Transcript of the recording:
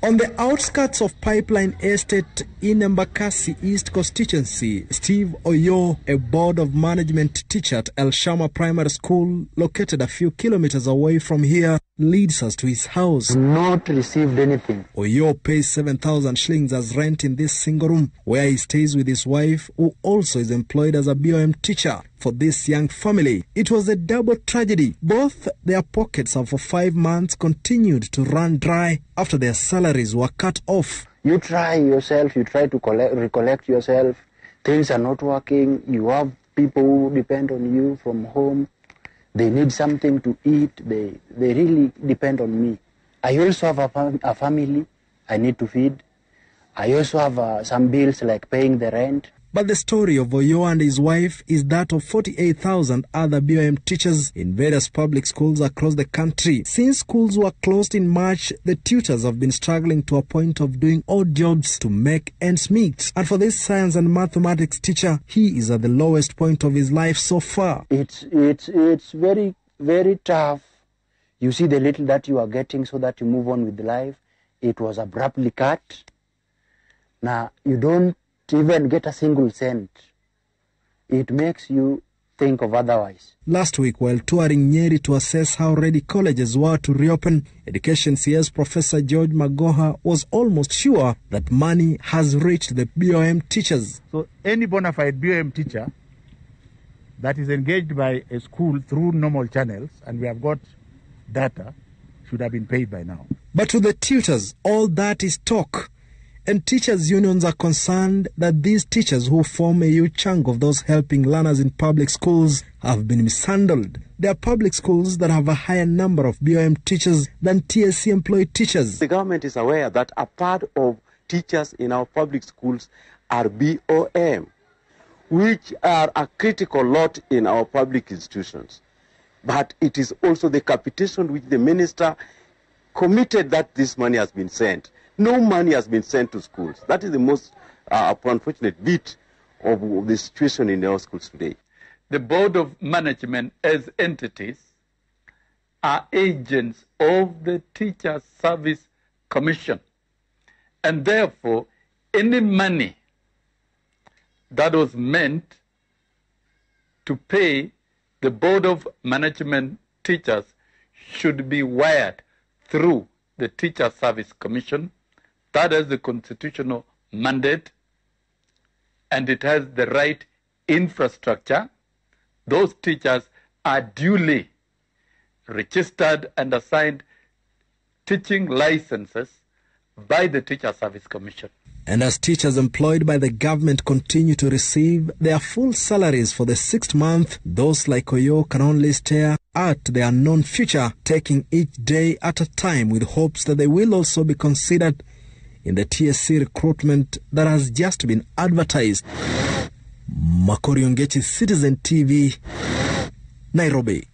On the outskirts of Pipeline Estate in Embakasi East constituency, Steve Oyoo, a board of management teacher at El Shama Primary School, located a few kilometers away from here, leads us to his house. Not received anything. Oyoo pays 7,000 shillings as rent in this single room, where he stays with his wife, who also is employed as a BOM teacher. For this young family, it was a double tragedy. Both their pockets have for 5 months continued to run dry after their salaries were cut off. You try yourself, you try to recollect yourself. Things are not working. You have people who depend on you from home. They need something to eat. They really depend on me. I also have a family I need to feed. I also have some bills like paying the rent. But the story of Oyoo and his wife is that of 48,000 other BOM teachers in various public schools across the country. Since schools were closed in March, the tutors have been struggling to a point of doing odd jobs to make ends meet. And for this science and mathematics teacher, he is at the lowest point of his life so far. It's very, very tough. You see the little that you are getting so that you move on with life. It was abruptly cut. Now, you don't even get a single cent. It makes you think of otherwise. Last week, while touring Nyeri to assess how ready colleges were to reopen, Education CS Professor George Magoha was almost sure that money has reached the BOM teachers. So any bona fide BOM teacher that is engaged by a school through normal channels, and we have got data, should have been paid by now. But to the tutors, all that is talk. And teachers' unions are concerned that these teachers who form a huge chunk of those helping learners in public schools have been mishandled. There are public schools that have a higher number of BOM teachers than TSC employed teachers. The government is aware that a part of teachers in our public schools are BOM, which are a critical lot in our public institutions. But it is also the capitation which the minister committed that this money has been sent. No money has been sent to schools. That is the most unfortunate bit of the situation in our schools today. The Board of Management as entities are agents of the Teacher Service Commission. And therefore, any money that was meant to pay the Board of Management teachers should be wired through the Teacher Service Commission. That is the constitutional mandate, and it has the right infrastructure. Those teachers are duly registered and assigned teaching licenses by the Teacher Service Commission. And as teachers employed by the government continue to receive their full salaries for the 6th month, those like Oyoo can only stare at the unknown future, taking each day at a time with hopes that they will also be considered in the TSC recruitment that has just been advertised. Makori Ongechi, Citizen TV, Nairobi.